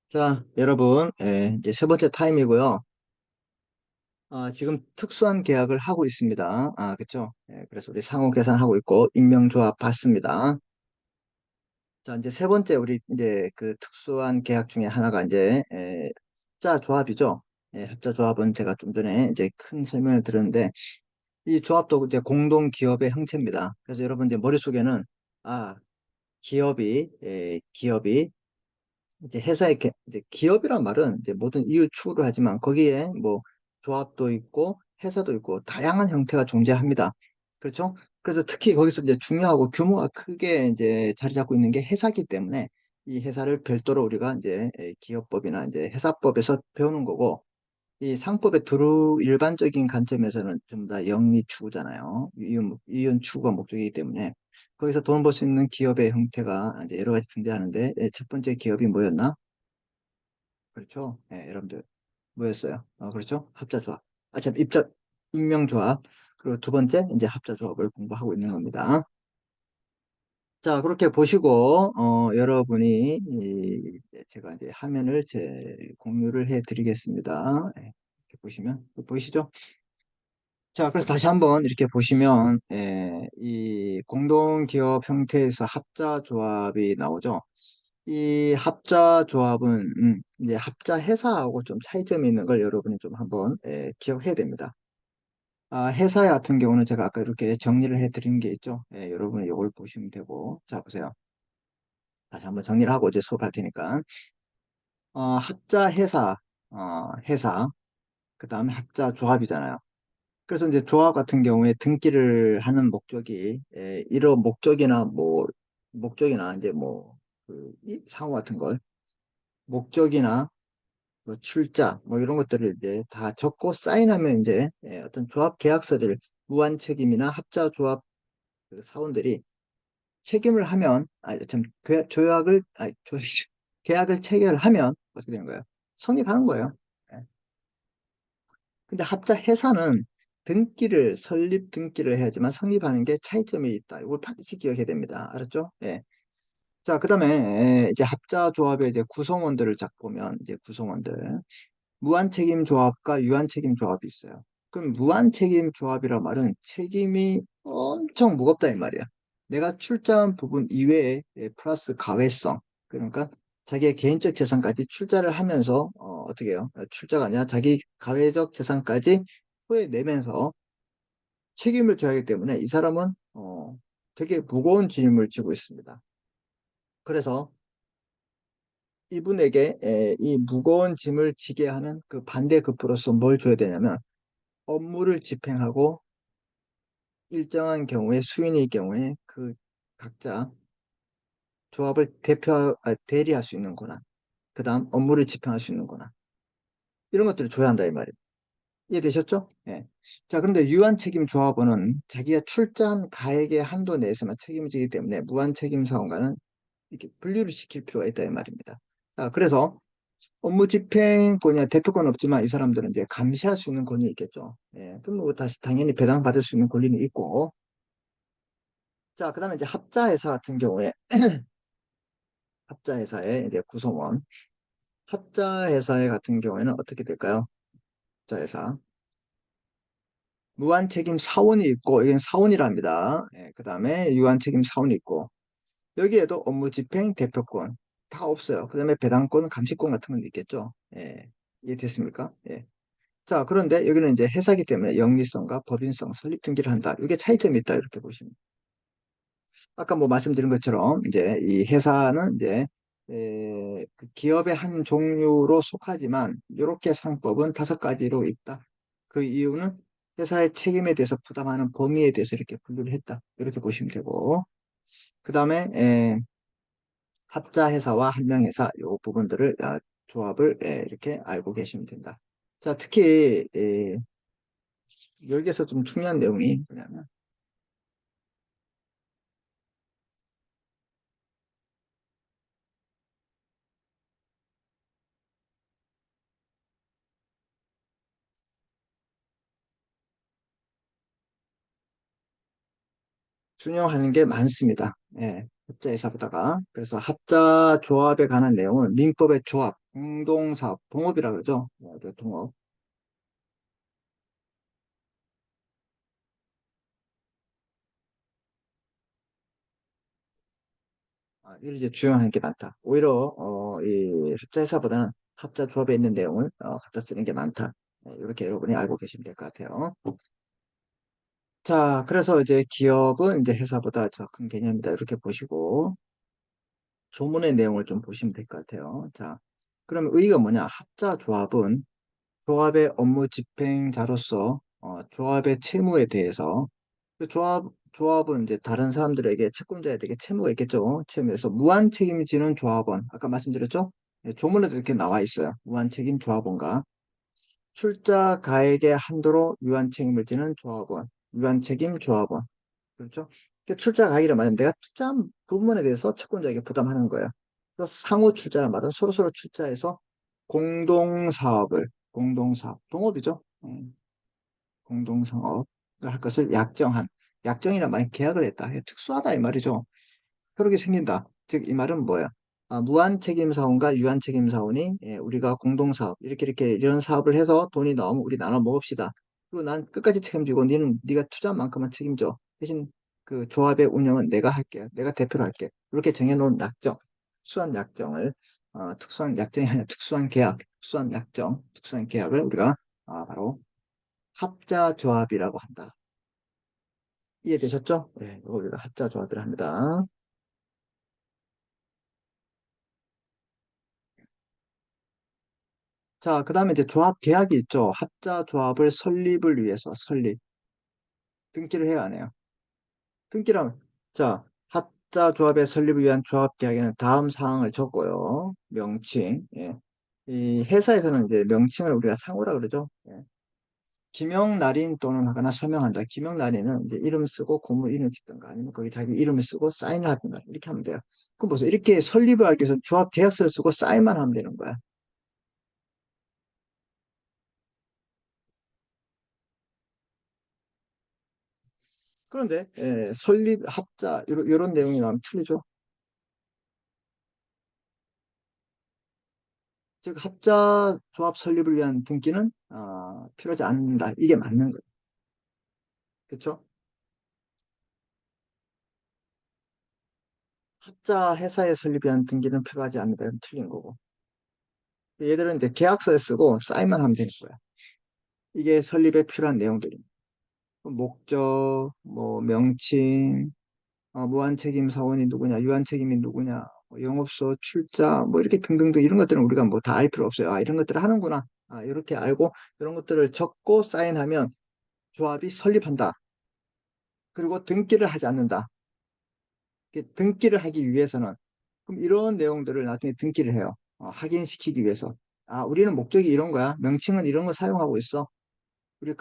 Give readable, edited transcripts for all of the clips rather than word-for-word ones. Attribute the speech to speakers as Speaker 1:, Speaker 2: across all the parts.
Speaker 1: 자, 여러분, 이제 세 번째 타임이고요. 지금 특수한 계약을 하고 있습니다. 그쵸? 그래서 우리 상호 계산하고 있고, 임명조합 받습니다. 자, 이제 세 번째, 우리 이제 그 특수한 계약 중에 하나가 이제, 합자 조합이죠. 합자 조합은 제가 좀 전에 이제 큰 설명을 드렸는데, 이 조합도 이제 공동 기업의 형태입니다. 그래서 여러분 이제 머릿속에는, 아, 기업이 이제 회사의 이제 기업이란 말은 이제 모든 이유 추구를 하지만 거기에 뭐 조합도 있고 회사도 있고 다양한 형태가 존재합니다. 그렇죠? 그래서 특히 거기서 이제 중요하고 규모가 크게 이제 자리 잡고 있는 게 회사기 때문에 이 회사를 별도로 우리가 이제 기업법이나 이제 회사법에서 배우는 거고, 이 상법의 두루 일반적인 관점에서는 좀 다 영리 추구잖아요. 이윤 추구가 목적이기 때문에 거기서 돈 벌 수 있는 기업의 형태가 이제 여러 가지 등장하는데, 첫 번째 기업이 뭐였나? 그렇죠. 여러분들 뭐였어요? 그렇죠. 합자조합. 참, 익명조합. 그리고 두 번째 이제 합자조합을 공부하고 있는 겁니다. 자, 그렇게 보시고 여러분이 제가 이제 화면을 공유를 해 드리겠습니다. 이렇게 보시면 보이시죠? 자, 그래서 다시 한번 이렇게 보시면 이 공동기업 형태에서 합자조합이 나오죠. 이 합자조합은 이제 합자회사하고 좀 차이점이 있는 걸 여러분이 좀 한번 기억해야 됩니다. 회사 같은 경우는 제가 아까 이렇게 정리를 해드린 게 있죠. 여러분이 이걸 보시면 되고, 자, 보세요. 다시 한번 정리를 하고 이제 수업할 테니까. 합자회사, 회사, 그 다음에 합자조합이잖아요. 그래서 이제 조합 같은 경우에 등기를 하는 목적이, 이런 목적이나 이제 이 상호 같은 걸, 목적이나 뭐 출자, 뭐 이런 것들을 이제 다 적고 사인하면 이제 어떤 조합 계약서들, 무한 책임이나 합자 조합 그 사원들이 책임을 하면, 조약을, 계약을 체결하면 어떻게 되는 거예요? 성립하는 거예요. 예. 근데 합자 회사는 설립 등기를 해야지만 성립하는 게 차이점이 있다. 이걸 반드시 기억해야 됩니다. 알았죠? 예. 자, 그 다음에 이제 합자 조합의 이제 구성원들을 쫙 보면 이제 구성원들. 무한책임 조합과 유한책임 조합이 있어요. 그럼 무한책임 조합이란 말은 책임이 엄청 무겁다 이 말이야. 내가 출자한 부분 이외에 플러스 가외성. 그러니까 자기의 개인적 재산까지 출자를 하면서 어떻게 해요? 출자가 아니라 자기 가외적 재산까지 토해내면서 책임을 져야 하기 때문에 이 사람은 되게 무거운 짐을 지고 있습니다. 그래서 이분에게 이 무거운 짐을 지게 하는 그 반대급부로서 뭘 줘야 되냐면, 업무를 집행하고 일정한 경우에 수인일 경우에 그 각자 조합을 대리할 수 있는 권한, 그 다음 업무를 집행할 수 있는 권한, 이런 것들을 줘야 한다 이 말이에요. 이해되셨죠? 예. 자, 그런데 유한책임 조합원은 자기가 출자한 가액의 한도 내에서만 책임지기 때문에 무한책임 사원과는 이렇게 분류를 시킬 필요가 있다 이 말입니다. 자, 그래서 업무 집행권이나 대표권 없지만 이 사람들은 이제 감시할 수 있는 권이 있겠죠. 예. 그럼 뭐 다시 당연히 배당받을 수 있는 권리는 있고. 자, 그 다음에 이제 합자회사 같은 경우에, 합자회사의 이제 구성원. 합자회사의 같은 경우에는 어떻게 될까요? 합자회사. 무한책임 사원이 있고, 이건 사원이랍니다. 그 다음에 유한책임 사원이 있고, 여기에도 업무 집행, 대표권 다 없어요. 그 다음에 배당권, 감시권 같은 건 있겠죠. 이해됐습니까? 예. 자, 그런데 여기는 이제 회사기 때문에 영리성과 법인성, 설립 등기를 한다. 이게 차이점이 있다. 이렇게 보시면. 아까 뭐 말씀드린 것처럼 이제 이 회사는 이제 그 기업의 한 종류로 속하지만 이렇게 상법은 다섯 가지로 있다. 그 이유는 회사의 책임에 대해서 부담하는 범위에 대해서 이렇게 분류를 했다. 이렇게 보시면 되고, 그 다음에 합자 회사와 한명 회사 요 부분들을 조합을 이렇게 알고 계시면 된다. 자, 특히 여기에서 좀 중요한 내용이 뭐냐면, 준용하는 게 많습니다. 예. 합자회사보다가. 그래서 합자 조합에 관한 내용은 민법의 조합, 공동사업, 동업이라 그러죠. 동업. 이를 이제 주용하는 게 많다. 오히려 이 합자회사보다는 합자 조합에 있는 내용을 갖다 쓰는 게 많다. 이렇게 여러분이 알고 계시면 될 것 같아요. 자, 그래서 이제 기업은 이제 회사보다 더 큰 개념이다. 이렇게 보시고 조문의 내용을 좀 보시면 될 것 같아요. 자, 그러면 의의가 뭐냐? 합자 조합은 조합의 업무 집행자로서 조합의 채무에 대해서 그 조합은 이제 다른 사람들에게 채권자에게 채무가 있겠죠. 채무에서 무한 책임을 지는 조합원. 아까 말씀드렸죠? 예, 조문에도 이렇게 나와 있어요. 무한 책임 조합원과 출자 가액의 한도로 유한 책임을 지는 조합원. 유한 책임 조합원. 그렇죠? 그 출자 가액이란 말은 내가 투자한 부분에 대해서 채권자에게 부담하는 거예요. 그래서 상호 출자란 말은 서로서로 출자해서 공동사업, 동업이죠. 공동상업을 할 것을 약정한. 약정이란 말은 계약을 했다. 특수하다 이 말이죠. 그렇게 생긴다. 즉, 이 말은 뭐야? 무한 책임 사원과 유한 책임 사원이 우리가 공동 사업 이렇게 이런 사업을 해서 돈이 나오면 우리 나눠 먹읍시다. 그리고 난 끝까지 책임지고 니는 네가 투자한 만큼만 책임져. 대신 그 조합의 운영은 내가 할게. 내가 대표로 할게. 이렇게 정해놓은 약정, 특수한 약정을 특수한 약정이 아니라 특수한 계약, 특수한 약정, 특수한 계약을 우리가 바로 합자 조합이라고 한다. 이해되셨죠? 네, 이걸 우리가 합자 조합이라 합니다. 자, 그 다음에 이제 조합 계약이 있죠. 합자 조합을 설립을 위해서 등기를 해야 하네요. 등기라면, 자, 합자 조합의 설립을 위한 조합 계약에는 다음 사항을 적고요. 명칭. 예. 이 회사에서는 이제 명칭을 우리가 상호라 그러죠. 예. 기명 날인 또는 하거나 서명한다. 기명 날인은 이제 이름 쓰고 고무 이름 짓든가 아니면 거기 자기 이름을 쓰고 사인을 하든가 이렇게 하면 돼요. 그럼 보세요. 이렇게 설립을 하기 위해서 조합 계약서를 쓰고 사인만 하면 되는 거야. 그런데 설립 합자 이런 내용이 나오면 틀리죠. 즉 합자 조합 설립을 위한 등기는 필요하지 않는다. 이게 맞는 거예요. 그렇죠? 합자 회사에 설립 위한 등기는 필요하지 않는다. 이건 틀린 거고. 얘들은 이제 계약서에 쓰고 사인만 하면 되는 거야. 이게 설립에 필요한 내용들입니다. 목적, 뭐 명칭, 무한 책임 사원이 누구냐, 유한 책임이 누구냐, 뭐 영업소 출자, 뭐 이렇게 등등등 이런 것들은 우리가 뭐 다 알 필요 없어요. 이런 것들을 하는구나. 이렇게 알고 이런 것들을 적고 사인하면 조합이 설립한다. 그리고 등기를 하지 않는다. 등기를 하기 위해서는 그럼 이런 내용들을 나중에 등기를 해요. 확인시키기 위해서. 우리는 목적이 이런 거야. 명칭은 이런 거 사용하고 있어. 우리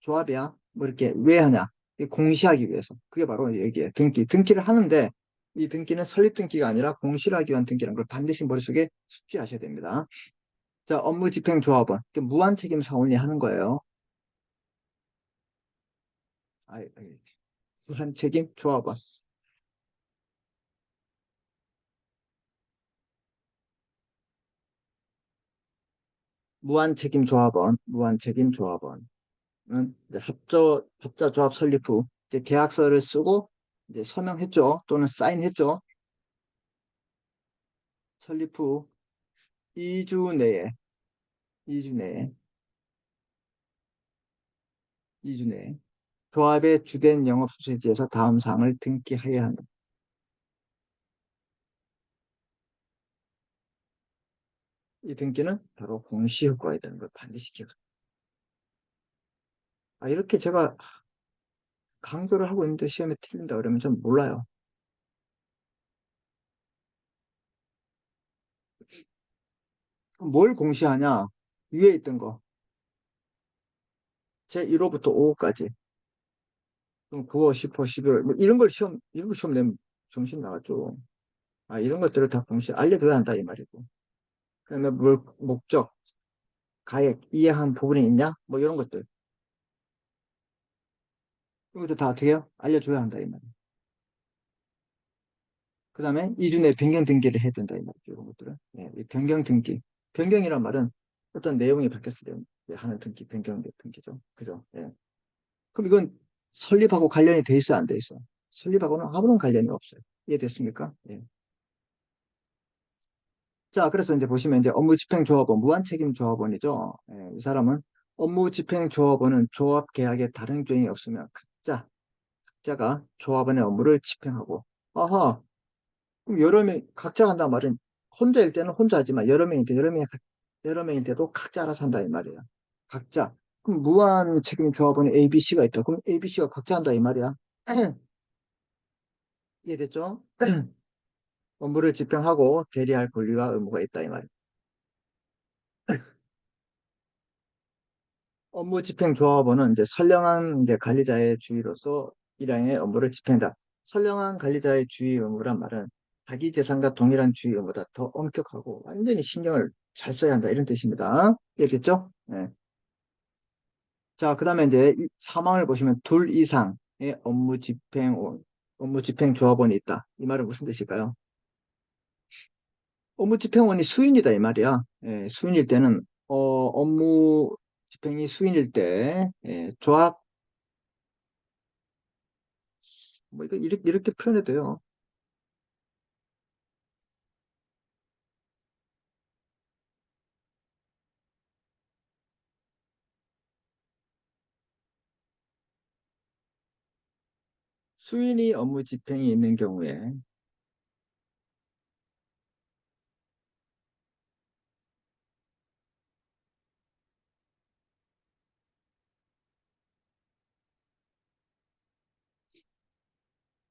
Speaker 1: 조합이야. 뭐 이렇게 왜 하냐? 공시하기 위해서. 그게 바로 얘기예요. 등기를 하는데 이 등기는 설립 등기가 아니라 공시를 하기 위한 등기라는 걸 반드시 머릿속에 숙지하셔야 됩니다. 자, 업무 집행 조합원. 무한 책임 사원이 하는 거예요. 무한 책임 조합원. 무한 책임 조합원은 이제 합자 조합 설립 후 이제 계약서를 쓰고 이제 서명했죠. 또는 사인했죠. 설립 후 2주 내에, 2주 내에, 2주 내에 조합의 주된 영업 소재지에서 다음 사항을 등기해야 한다. 이 등기는 바로 공시 효과가 있다는 걸 반드시 기억합니다. 이렇게 제가 강조를 하고 있는데 시험에 틀린다 그러면 좀 몰라요. 뭘 공시하냐? 위에 있던 거. 제 1호부터 5호까지. 그럼 9호, 10호, 11호. 뭐 이런 걸 시험 내면 정신 나갔죠. 이런 것들을 다 공시 알려줘야 한다, 이 말이고. 그다음에 목적, 가액, 이해한 부분이 있냐? 뭐 이런 것들. 이것도 다 어떻게 해요? 알려줘야 한다, 이 말이에요. 그 다음에 2주 내에 변경 등기를 해야 된다, 이 말이죠. 이런 것들은. 예, 이 변경 등기. 변경이란 말은 어떤 내용이 바뀌었을 때 하는 등기, 변경 등기죠. 그죠? 예. 그럼 이건 설립하고 관련이 돼 있어, 안 돼 있어? 설립하고는 아무런 관련이 없어요. 이해됐습니까? 예. 자, 그래서 이제 보시면 이제 업무집행조합원, 무한책임조합원이죠. 예, 이 사람은 업무집행조합원은 조합계약에 다른 조항이 없으면 각자가 조합원의 업무를 집행하고, 아하, 그럼 여러 명, 각자 한단 말은 혼자일 때는 혼자 하지만 여러 명일 때도 각자 알아서 한다, 이 말이야. 각자. 그럼 무한책임조합원에 A, B, C가 있다. 그럼 A, B, C가 각자 한다, 이 말이야. 이해됐죠? 업무를 집행하고 대리할 권리와 의무가 있다, 이 말이야. 업무집행조합원은 이제 선량한 이제 관리자의 주의로서 일항의 업무를 집행한다. 선량한 관리자의 주의 의무란 말은 자기 재산과 동일한 주의 의무보다 더 엄격하고 완전히 신경을 잘 써야 한다 이런 뜻입니다. 알겠죠? 네. 자, 그다음에 이제 사망을 보시면 둘 이상의 업무집행조합원이 있다. 이 말은 무슨 뜻일까요? 업무집행원이 수인이다 이 말이야. 예, 수인일 때는 업무 집행이 수인일 때 조합 뭐 이거 이렇게 표현해도 돼요. 수인이 업무 집행이 있는 경우에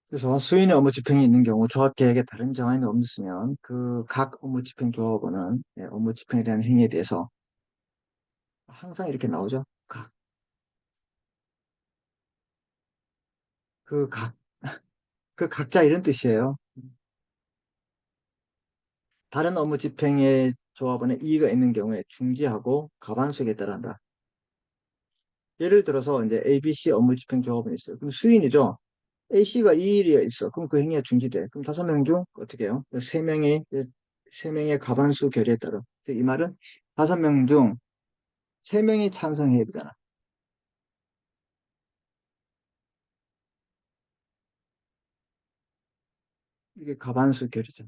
Speaker 1: 그래서 수인의 업무 집행이 있는 경우 조합 계획에 다른 정황이 없으면 그 각 업무 집행 조합원은 업무 집행에 대한 행위에 대해서 항상 이렇게 나오죠. 그 각, 그 각자 이런 뜻이에요. 다른 업무 집행의 조합원의 이의가 있는 경우에 중지하고 가반수에 따른다. 예를 들어서 이제 ABC 업무 집행 조합원이 있어요. 그럼 수인이죠. A씨가 2일이 있어. 그럼 그 행위가 중지돼. 그럼 5명 중 어떻게 해요? 세 명의 과반수 결의에 따라. 이 말은 5명 중 3명이 찬성해야 되잖아. 이게 과반수 결의죠.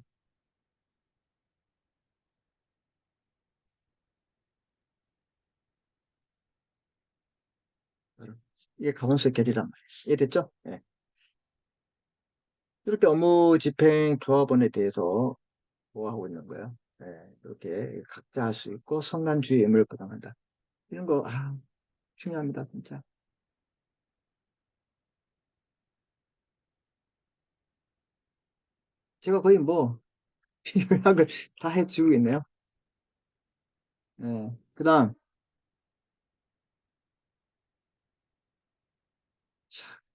Speaker 1: 이게 과반수 결의란 말이에요. 이해됐죠? 네. 이렇게 업무 집행 조합원에 대해서 뭐 하고 있는 거예요? 네. 이렇게 각자 할 수 있고 성간주의 의무를 부담한다. 이런 거, 중요합니다, 진짜. 제가 거의 뭐, 요약을 다 해주고 있네요. 네. 그 다음,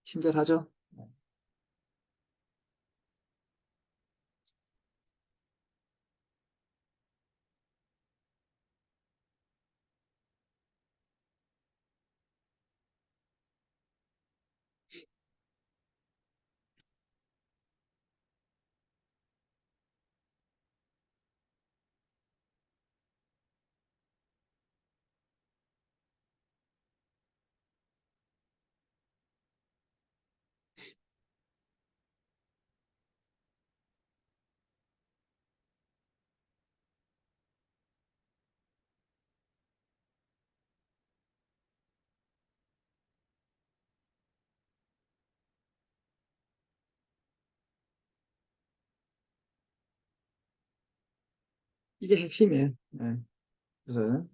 Speaker 1: 친절하죠? 이게 핵심이에요. 네. 그래서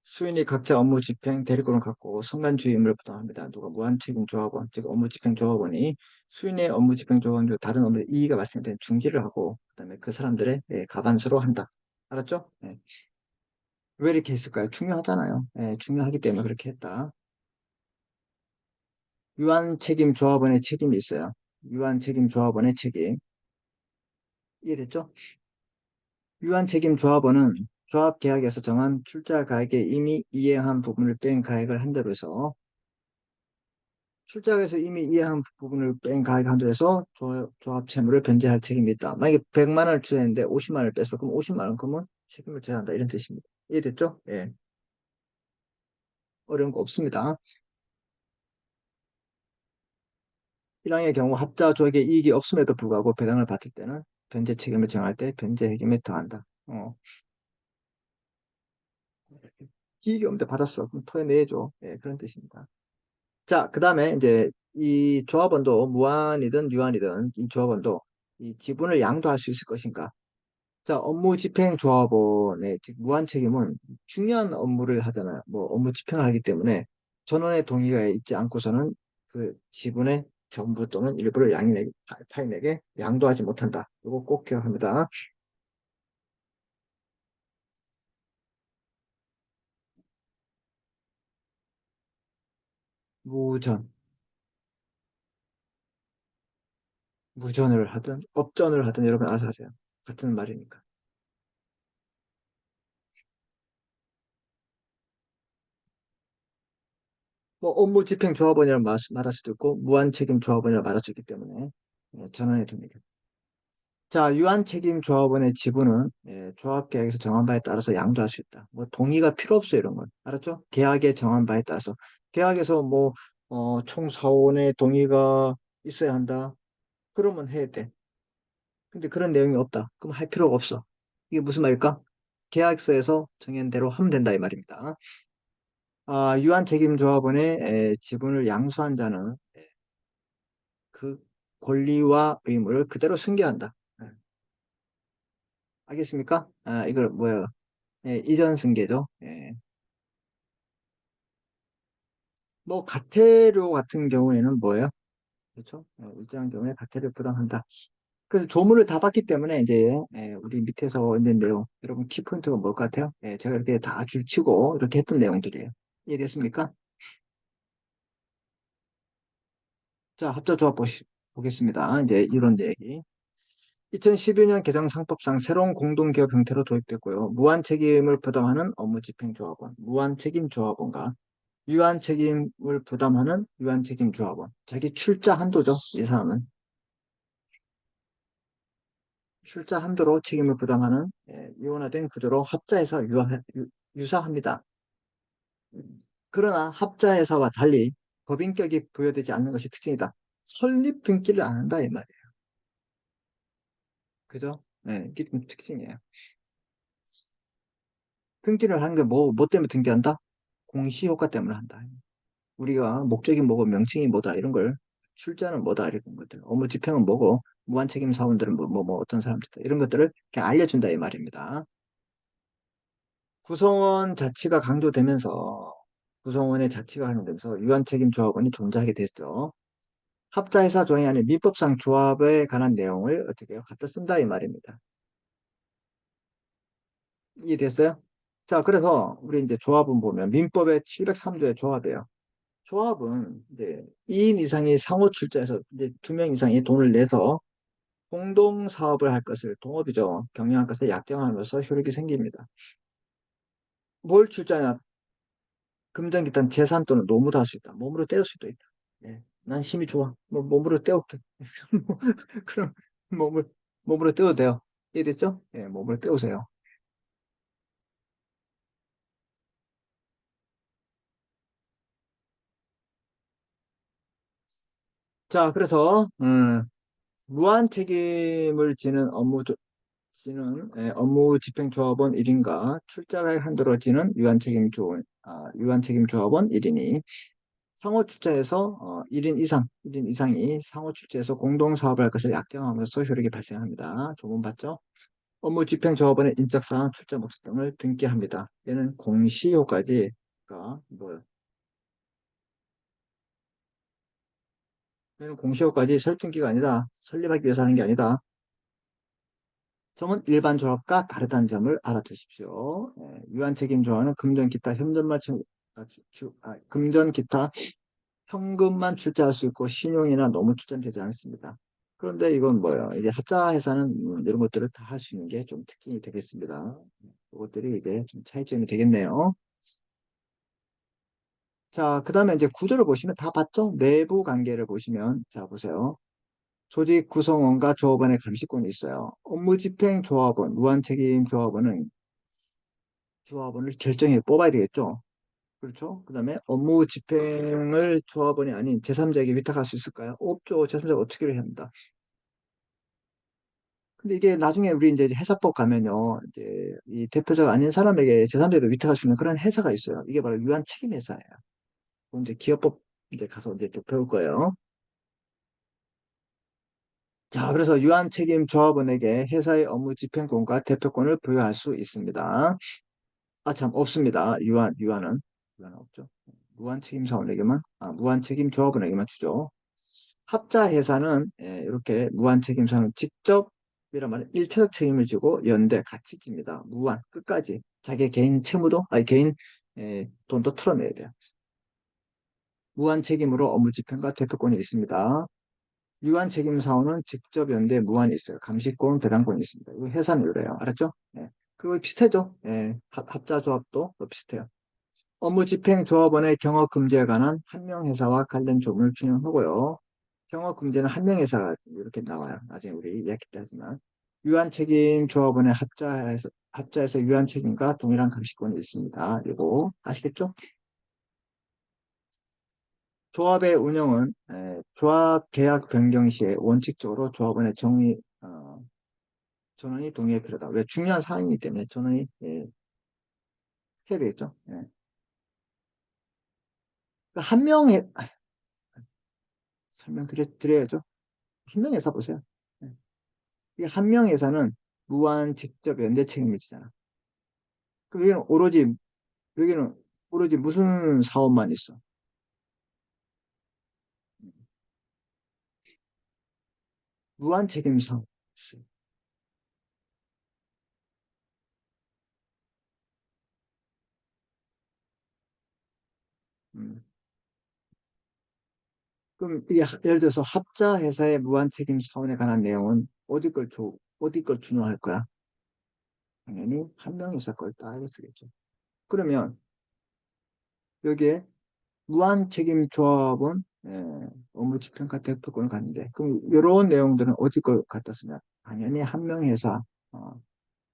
Speaker 1: 수인이 각자 업무 집행 대리권을 갖고 선관주의 의무를 부담합니다. 누가 무한책임 조합원, 즉 업무 집행 조합원이 수인의 업무 집행 조합원 중 다른 업무에 이의가 발생될 때 중지를 하고 그다음에 그 사람들의 가반수로 한다. 알았죠? 왜 이렇게 했을까요? 중요하잖아요. 중요하기 때문에 그렇게 했다. 유한책임 조합원의 책임이 있어요. 유한책임 조합원의 책임. 이해됐죠? 유한책임 조합원은 조합 계약에서 정한 출자 가액에 이미 이행한 부분을 뺀 가액을 한 대로 해서 출자에서 이미 이해한 부분을 뺀 가액 한도에서 조합 채무를 변제할 책임이 있다. 만약에 100만 원을 추했는데 50만 원을 뺐어. 그럼 50만 원큼은 책임을 져야 한다. 이런 뜻입니다. 이해됐죠? 예. 어려운 거 없습니다. 1항의 경우 합자 조액의 이익이 없음에도 불구하고 배당을 받을 때는 변제 책임을 정할 때 변제 책임에 더한다. 이익이 없는데 받았어. 그럼 토해내줘. 예, 그런 뜻입니다. 자, 그 다음에 이제 이 조합원도 무한이든 유한이든 이 조합원도 이 지분을 양도할 수 있을 것인가? 자, 업무 집행 조합원의 즉 무한 책임은 중요한 업무를 하잖아요. 뭐 업무 집행을 하기 때문에 전원의 동의가 있지 않고서는 그 지분의 전부 또는 일부를 타인에게 양도하지 못한다. 이거 꼭 기억합니다. 무전, 무전을 하든 업전을 하든 여러분 알아서 하세요. 같은 말이니까. 뭐 업무 집행 조합원이라고 말할 수도 있고 무한 책임 조합원이라고 말할 수 있기 때문에 전원의 동의가. 자, 유한 책임 조합원의 지분은 조합 계약에서 정한 바에 따라서 양도할 수 있다. 뭐 동의가 필요 없어요, 이런 건. 알았죠? 계약에 정한 바에 따라서. 계약에서 뭐 총 사원의 동의가 있어야 한다. 그러면 해야 돼. 근데 그런 내용이 없다. 그럼 할 필요가 없어. 이게 무슨 말일까? 계약서에서 정한 대로 하면 된다 이 말입니다. 아, 유한 책임 조합원의 지분을 양수한 자는 그 권리와 의무를 그대로 승계한다. 알겠습니까? 아, 이걸 뭐야? 이전 승계죠. 뭐 가태료 같은 경우에는 뭐예요? 그렇죠? 일정한 경우에 가태료 부담한다. 그래서 조문을 다 봤기 때문에 이제 우리 밑에서 있는 내용 여러분 키포인트가 뭘 것 같아요? 제가 이렇게 다 줄치고 이렇게 했던 내용들이에요. 이해됐습니까? 자, 합작조합 보겠습니다. 이제 이런 얘기. 2012년 개정 상법상 새로운 공동기업 형태로 도입됐고요. 무한 책임을 부담하는 업무집행조합원, 무한 책임조합원과 유한 책임을 부담하는 유한 책임조합원. 자기 출자 한도죠. 이 사람은. 출자 한도로 책임을 부담하는 이원화된 구조로 합자에서 유사합니다. 그러나 합자에서와 달리 법인격이 부여되지 않는 것이 특징이다. 설립 등기를 안 한다 이 말이에요. 그죠? 네, 이게 좀 특징이에요. 등기를 하는 게 뭐 때문에 등기한다? 공시효과 때문에 한다. 우리가 목적이 뭐고 명칭이 뭐다 이런 걸 출자는 뭐다 이런 것들 업무 집행은 뭐고 무한 책임 사원들은 뭐 어떤 사람들다 이런 것들을 그냥 알려준다 이 말입니다. 구성원 자치가 강조되면서 구성원의 자치가 강조되면서 유한 책임 조합원이 존재하게 됐죠. 합자회사 조항이 아닌 민법상 조합에 관한 내용을 어떻게 해요? 갖다 쓴다 이 말입니다. 이해됐어요? 자, 그래서 우리 이제 조합은 보면 민법의 703조의 조합이에요. 조합은 이제 2인 이상이 상호 출자해서 이제 2명 이상이 돈을 내서 공동 사업을 할 것을 동업이죠. 경영할 것을 약정하면서 효력이 생깁니다. 뭘 출자냐? 금전 기타 재산 또는 노무도 할 수 있다. 몸으로 떼울 수도 있다. 예. 난 힘이 좋아. 뭐 몸으로 떼올게. 그럼 몸을 몸으로 떼어도 돼요. 이해됐죠? 예, 몸으로 떼우세요. 자, 그래서 무한 책임을 지는 업무 집행 조합원 1인과 출자가 한도로 지는 유한 책임 조합원 1인이 상호 출자에서 1인 이상이 상호 출자에서 공동 사업을 할 것을 약정하면서 효력이 발생합니다. 조문 봤죠? 업무 집행 조합원의 인적 사항, 출자 목적 등을 등기합니다. 얘는 공시효까지가 뭐 얘는 공시효까지 설득기가 아니다. 설립하기 위해서 하는 게 아니다. 점은 일반 조합과 다르다는 점을 알아두십시오. 유한 책임 조합은 금전 기타 현금만 금전 기타 현금만 출자할 수 있고 신용이나 노무 출자는 되지 않습니다. 그런데 이건 뭐예요? 이제 합자 회사는 이런 것들을 다 할 수 있는 게 좀 특징이 되겠습니다. 이것들이 이제 좀 차이점이 되겠네요. 자, 그 다음에 이제 구조를 보시면 다 봤죠? 내부 관계를 보시면, 자, 보세요. 조직 구성원과 조합원의 감시권이 있어요. 업무집행 조합원, 무한책임 조합원은 조합원을 결정해 뽑아야 되겠죠? 그렇죠? 그 다음에 업무 집행을 조합원이 아닌 제3자에게 위탁할 수 있을까요? 없죠. 제3자가 어떻게 해야 합니다. 근데 이게 나중에 우리 이제 회사법 가면요. 이제 이 대표자가 아닌 사람에게 제3자에게 위탁할 수 있는 그런 회사가 있어요. 이게 바로 유한 책임 회사예요. 그럼 이제 기업법 이제 가서 이제 또 배울 거예요. 자, 그래서 유한 책임 조합원에게 회사의 업무 집행권과 대표권을 부여할 수 있습니다. 아, 참, 없습니다. 유한은 없죠. 무한 책임 사원에게만, 무한 책임 조합원에게만 주죠. 합자 회사는 이렇게 무한 책임 사원은 직접 이란 말은 일차적 책임을 지고 연대 같이 집니다. 무한 끝까지 자기 개인 채무도 아니 개인 돈도 털어내야 돼요. 무한 책임으로 업무 집행과 대표권이 있습니다. 유한 책임 사원은 직접 연대 무한이 있어요. 감시권, 배당권이 있습니다. 이거 회사는 이래요. 알았죠? 예. 그거 비슷하죠? 예. 합자 조합도 비슷해요. 업무 집행 조합원의 경업 금지에 관한 한명 회사와 관련 조문을 준용하고요. 경업 금지는 한명 회사가 이렇게 나와요. 나중에 우리 이야기 때 하지만 유한 책임 조합원의 합자에서 유한 책임과 동일한 감시권이 있습니다. 이거 아시겠죠? 조합의 운영은 조합 계약 변경 시에 원칙적으로 조합원의 전원이 동의가 필요하다. 왜 중요한 사항이기 때문에 전원이 해야 되겠죠. 예. 그러니까 한 명의 드려야죠. 한 명 회사 보세요. 예. 이게 한 명 회사는 무한 직접 연대 책임을 지잖아. 그 여기는 오로지 무슨 사업만 있어. 무한 책임 사업. 있어요. 음. 그럼 이게 예를 들어서 합자 회사의 무한 책임 사원에 관한 내용은 어디 걸 준용할 거야? 당연히 한 명 회사 걸 따르게 쓰겠죠. 그러면 여기에 무한 책임 조합은 업무 집행과 대표권을 갖는데 그럼 이런 내용들은 어디 걸 갖다 쓰냐? 당연히 어,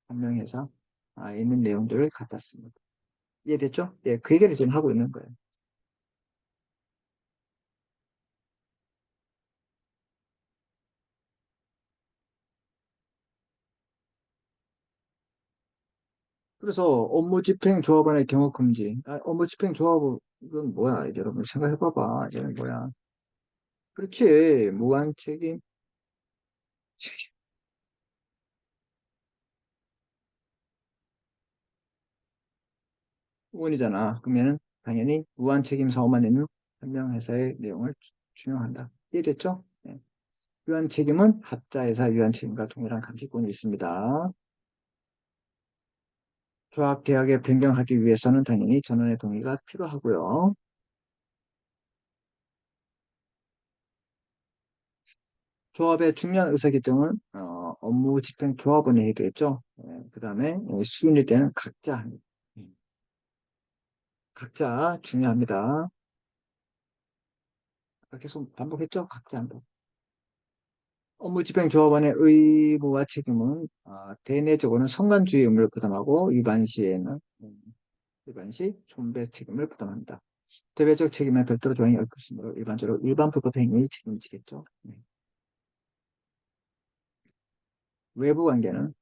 Speaker 1: 한 명 회사 있는 내용들을 갖다 씁니다. 이해됐죠? 예, 그 얘기를 지금 하고 있는 거예요. 그래서 업무집행조합원의 경업금지. 업무집행조합은 이건 뭐야? 여러분 생각해봐봐. 이건 뭐야? 그렇지. 무한책임 책임원이잖아. 그러면은 당연히 무한책임 사업만 있는 한 명 회사의 내용을 준용한다. 이해됐죠? 네. 유한책임은 합자회사 유한책임과 동일한 감시권이 있습니다. 조합 계약에 변경하기 위해서는 당연히 전원의 동의가 필요하고요. 조합의 중요한 의사결정은 업무 집행 조합원이 해야 되겠죠. 그 다음에 수준일 때는 각자 중요합니다. 아까 계속 반복했죠. 각자 한번. 업무 집행 조합원의 의무와 책임은 대내적으로는 성관주의 의무를 부담하고 위반 시 손배 책임을 부담합니다. 대외적 책임은 별도로 조항이 없으므로 일반적으로 일반 불법 행위 책임을 지겠죠. 네. 외부 관계는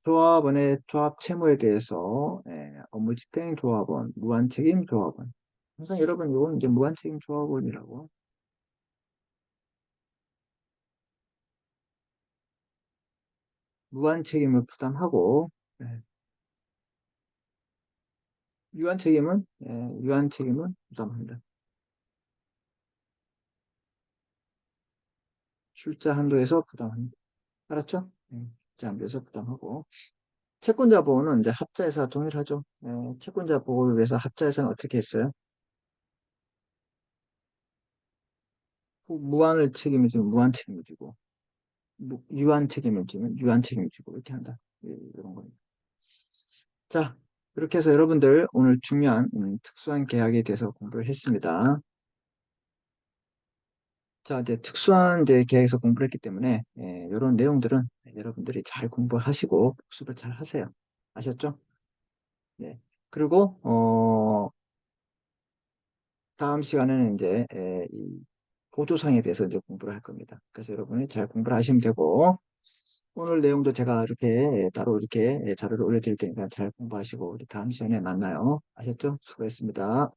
Speaker 1: 조합원의 조합 채무에 대해서 업무 집행 조합원, 무한책임 조합원. 항상 여러분 이건 이제 무한책임 조합원이라고 무한책임을 부담하고 유한책임은 부담합니다. 출자 한도에서 부담합니다. 알았죠? 출자 한도에서 부담하고 채권자 보호는 이제 합자에서 동일하죠. 채권자 보호를 위해서 합자에서는 어떻게 했어요? 무한을 책임을 지고 무한 책임을 지고 유한 책임을 지면 유한 책임을 지고 이렇게 한다. 이런 겁니다. 자, 이렇게 해서 여러분들 오늘 중요한 특수한 계약에 대해서 공부를 했습니다. 자, 이제 특수한 이제 계약에서 공부를 했기 때문에 이런 내용들은 여러분들이 잘 공부하시고 복습을 잘 하세요. 아셨죠? 네. 그리고 다음 시간에는 이제 이 보조상에 대해서 이제 공부를 할 겁니다. 그래서 여러분이 잘 공부를 하시면 되고 오늘 내용도 제가 이렇게 따로 이렇게 자료를 올려드릴 테니까 잘 공부하시고 우리 다음 시간에 만나요. 아셨죠? 수고했습니다.